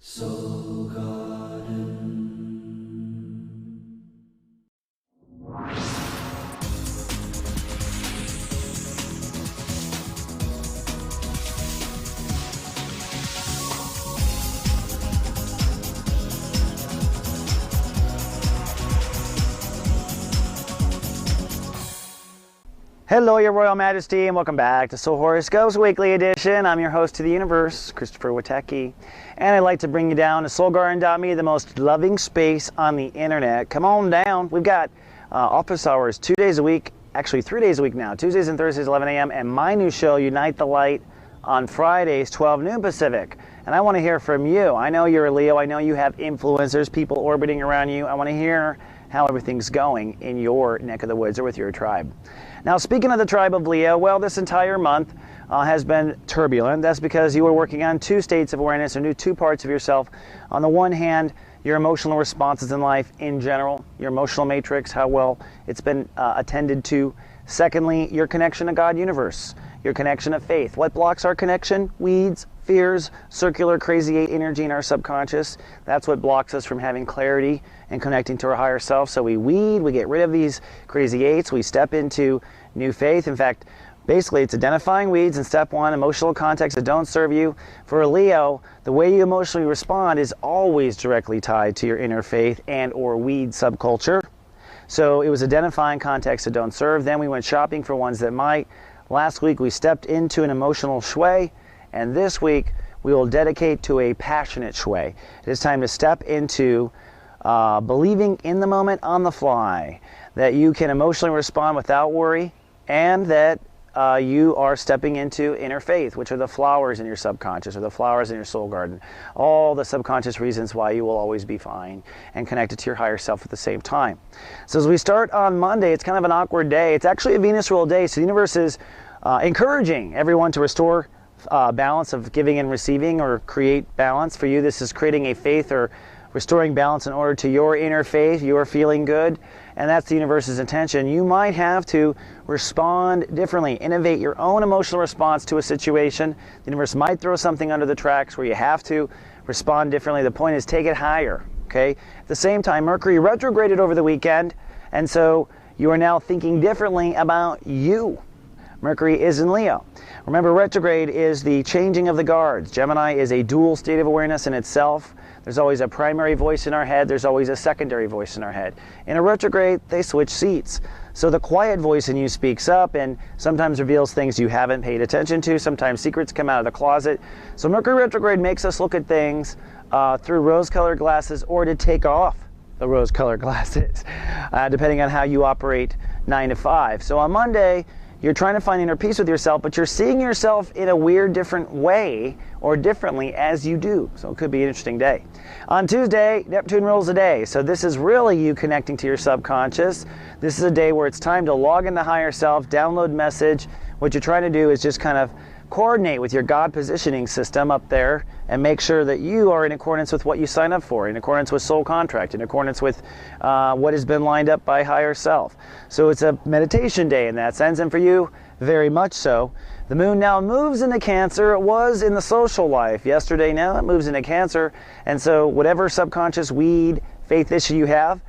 Soul Garden. Hello, Your Royal Majesty, and welcome back to Soul Horoscopes Weekly Edition. I'm your host to the universe, Christopher Witecki, and I'd like to bring you down to soulgarden.me, the most loving space on the internet. Come on down. We've got office hours 2 days a week, actually 3 days a week now, Tuesdays and Thursdays, 11 a.m., and my new show, Unite the Light, on Fridays, 12 noon Pacific. And I want to hear from you. I know you're a Leo. I know you have influencers, people orbiting around you. I want to hear how everything's going in your neck of the woods or with your tribe. Now, speaking of the tribe of Leo, well, this entire month has been turbulent. That's because you were working on two states of awareness or two parts of yourself. On the one hand, your emotional responses in life in general, your emotional matrix, how well it's been attended to. Secondly, your connection to God universe, your connection to faith. What blocks our connection? Weeds, fears, circular crazy eight energy in our subconscious. That's what blocks us from having clarity and connecting to our higher self. So we weed, we get rid of these crazy eights, we step into new faith. In fact, basically it's identifying weeds in step one, emotional contexts that don't serve you. For a Leo, the way you emotionally respond is always directly tied to your inner faith and or weed subculture. So it was identifying contexts that don't serve. Then we went shopping for ones that might. Last week we stepped into an emotional shui, and this week we will dedicate to a passionate shui. It is time to step into believing in the moment on the fly, that you can emotionally respond without worry, and that you are stepping into inner faith, which are the flowers in your subconscious or the flowers in your soul garden. All the subconscious reasons why you will always be fine and connected to your higher self at the same time. So as we start on Monday, it's kind of an awkward day. It's actually a Venus ruled day, so the universe is encouraging everyone to restore balance of giving and receiving, or create balance. For you, this is creating a faith or restoring balance in order to your inner faith. You are feeling good, and that's the universe's intention. You might have to respond differently, innovate your own emotional response to a situation. The universe might throw something under the tracks where you have to respond differently. The point is, take it higher, okay? At the same time, Mercury retrograded over the weekend, and so you are now thinking differently about you. Mercury is in Leo. Remember, retrograde is the changing of the guards. Gemini is a dual state of awareness in itself. There's always a primary voice in our head. There's always a secondary voice in our head. In a retrograde, they switch seats. So the quiet voice in you speaks up and sometimes reveals things you haven't paid attention to. Sometimes secrets come out of the closet. So Mercury retrograde makes us look at things through rose-colored glasses, or to take off the rose-colored glasses, depending on how you operate 9 to 5. So on Monday, you're trying to find inner peace with yourself, but you're seeing yourself in a weird, different way or differently as you do. So it could be an interesting day. On Tuesday, Neptune rules the day. So this is really you connecting to your subconscious. This is a day where it's time to log into higher self, download message. What you're trying to do is just kind of coordinate with your God positioning system up there and make sure that you are in accordance with what you sign up for, in accordance with soul contract, in accordance with what has been lined up by higher self. So it's a meditation day in that sense, and for you, very much so. The moon now moves into Cancer. It was in the social life yesterday. Now it moves into Cancer, and so whatever subconscious weed, faith issue you have,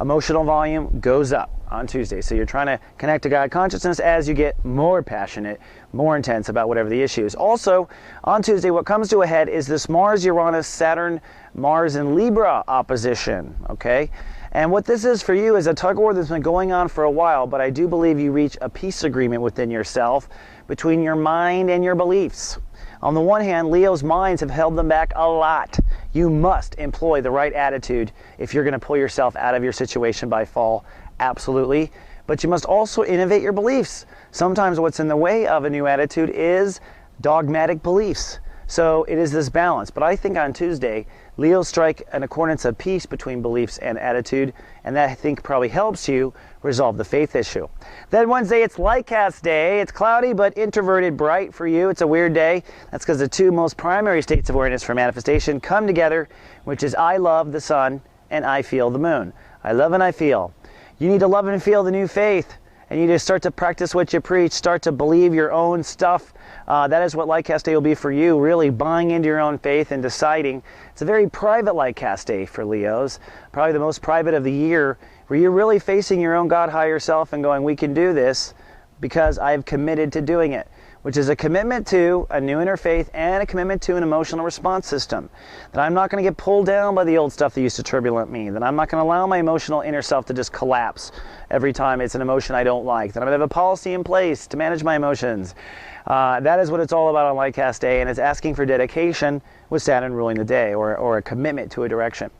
emotional volume goes up on Tuesday. So you're trying to connect to God consciousness as you get more passionate, more intense about whatever the issue is. Also, on Tuesday, what comes to a head is this Mars, Uranus, Saturn, Mars and Libra opposition, okay? And what this is for you is a tug of war that's been going on for a while, but I do believe you reach a peace agreement within yourself between your mind and your beliefs. On the one hand, Leo's minds have held them back a lot. You must employ the right attitude if you're going to pull yourself out of your situation by fall, absolutely. But you must also innovate your beliefs. Sometimes what's in the way of a new attitude is dogmatic beliefs. So it is this balance. But I think on Tuesday, Leos strike an accordance of peace between beliefs and attitude, and that I think probably helps you resolve the faith issue. Then Wednesday, it's Lightcast Day. It's cloudy but introverted bright for you. It's a weird day. That's because the two most primary states of awareness for manifestation come together, which is I love the sun and I feel the moon. I love and I feel. You need to love and feel the new faith, and you just start to practice what you preach, start to believe your own stuff. That is what Lightcast Day will be for you, really buying into your own faith and deciding. It's a very private Lightcast Day for Leos, probably the most private of the year, where you're really facing your own God higher self and going, we can do this because I've committed to doing it, which is a commitment to a new inner faith and a commitment to an emotional response system. That I'm not going to get pulled down by the old stuff that used to turbulent me, that I'm not going to allow my emotional inner self to just collapse every time it's an emotion I don't like, that I'm going to have a policy in place to manage my emotions. That is what it's all about on Lightcast Day, and it's asking for dedication with Saturn ruling the day, or a commitment to a direction.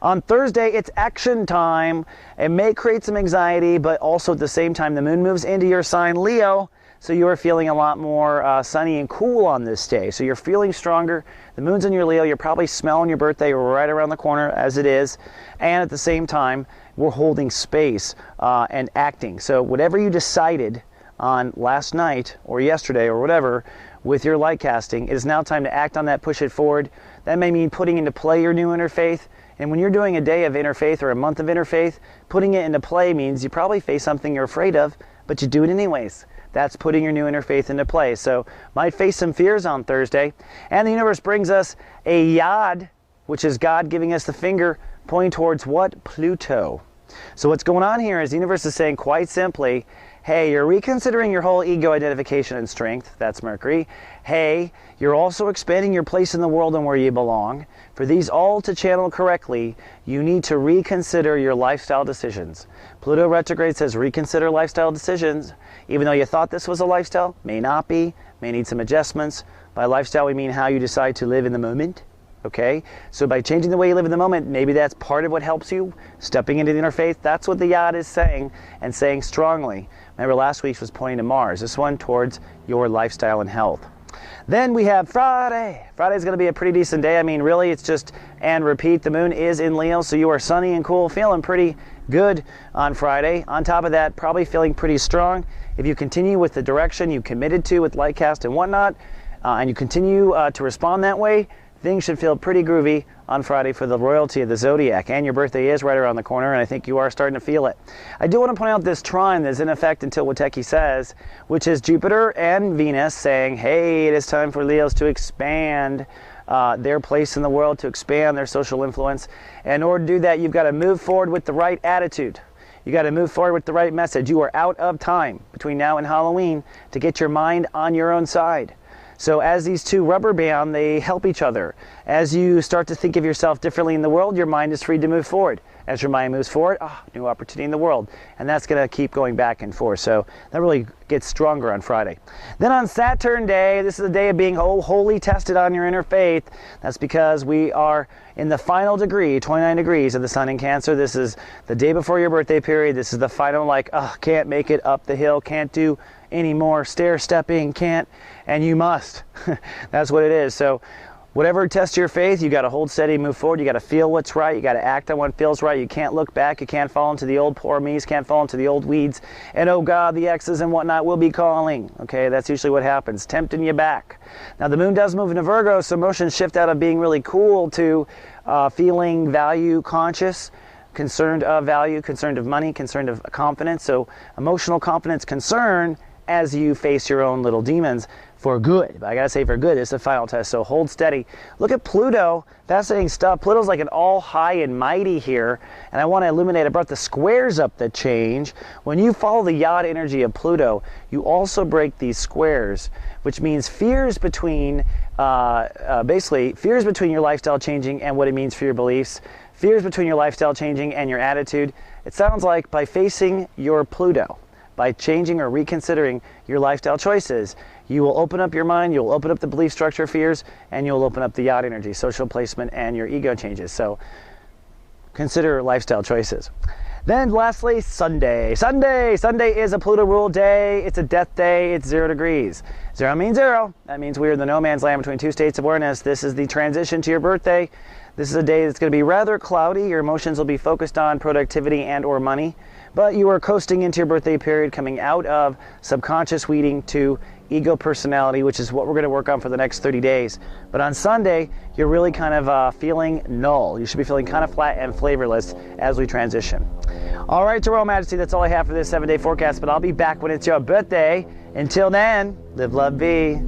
On Thursday, it's action time. It may create some anxiety, but also at the same time, the moon moves into your sign, Leo, so you are feeling a lot more sunny and cool on this day. So you're feeling stronger. The moon's in your Leo. You're probably smelling your birthday right around the corner as it is. And at the same time, we're holding space and acting. So whatever you decided on last night or yesterday or whatever with your light casting, it is now time to act on that, push it forward. That may mean putting into play your new inner faith. And when you're doing a day of interfaith or a month of interfaith, putting it into play means you probably face something you're afraid of, but you do it anyways. That's putting your new interfaith into play. So might face some fears on Thursday. And the universe brings us a yod, which is God giving us the finger, pointing towards what? Pluto. So what's going on here is the universe is saying quite simply, hey, you're reconsidering your whole ego identification and strength. That's Mercury. Hey, you're also expanding your place in the world and where you belong. For these all to channel correctly, you need to reconsider your lifestyle decisions. Pluto retrograde says reconsider lifestyle decisions. Even though you thought this was a lifestyle, may not be, may need some adjustments. By lifestyle, we mean how you decide to live in the moment. Okay, so by changing the way you live in the moment, maybe that's part of what helps you. Stepping into the inner faith, that's what the yod is saying, and saying strongly. Remember last week's was pointing to Mars, this one towards your lifestyle and health. Then we have Friday. Friday's going to be a pretty decent day. I mean, really, it's just, and repeat, the moon is in Leo, so you are sunny and cool, feeling pretty good on Friday. On top of that, probably feeling pretty strong. If you continue with the direction you committed to with Lightcast and whatnot, and you continue to respond that way, things should feel pretty groovy on Friday for the royalty of the zodiac. And your birthday is right around the corner, and I think you are starting to feel it. I do want to point out this trine that's in effect until Witecki says, which is Jupiter and Venus saying, hey, it is time for Leos to expand their place in the world, to expand their social influence. And in order to do that, you've got to move forward with the right attitude. You got to move forward with the right message. You are out of time between now and Halloween to get your mind on your own side. So as these two rubber band, they help each other. As you start to think of yourself differently in the world, your mind is free to move forward. As your mind moves forward, new opportunity in the world. And that's going to keep going back and forth. So that really gets stronger on Friday. Then on Saturn Day, this is a day of being wholly tested on your inner faith. That's because we are in the final degree, 29 degrees of the sun in Cancer. This is the day before your birthday period. This is the final, can't make it up the hill, can't do any more stair-stepping, can't, and you must. That's what it is. So whatever tests your faith, you got to hold steady, move forward. You got to feel what's right. You got to act on what feels right. You can't look back. You can't fall into the old poor me's, can't fall into the old weeds. And oh God, the exes and whatnot will be calling. Okay, that's usually what happens, tempting you back. Now the moon does move into Virgo, so emotions shift out of being really cool to feeling value conscious, concerned of value, concerned of money, concerned of confidence. So emotional confidence, concern, as you face your own little demons for good. But I gotta say for good, it's the final test, so hold steady. Look at Pluto, fascinating stuff. Pluto's like an all high and mighty here, and I want to illuminate, I brought the squares up that change. When you follow the yod energy of Pluto, you also break these squares, which means fears between, basically, fears between your lifestyle changing and what it means for your beliefs, fears between your lifestyle changing and your attitude. It sounds like by facing your Pluto, by changing or reconsidering your lifestyle choices, you will open up your mind, you'll open up the belief structure fears, and you'll open up the yod energy, social placement, and your ego changes. So consider lifestyle choices. Then lastly, Sunday. Sunday is a Pluto ruled day. It's a death day. It's 0 degrees. 0 means 0. That means we're in the no man's land between two states of awareness. This is the transition to your birthday. This is a day that's going to be rather cloudy. Your emotions will be focused on productivity and or money. But you are coasting into your birthday period, coming out of subconscious weeding to ego, personality, which is what we're going to work on for the next 30 days. But on Sunday, you're really kind of feeling null. You should be feeling kind of flat and flavorless as we transition. All right, Your Royal Majesty, that's all I have for this 7-day forecast, but I'll be back when it's your birthday. Until then, live, love, be.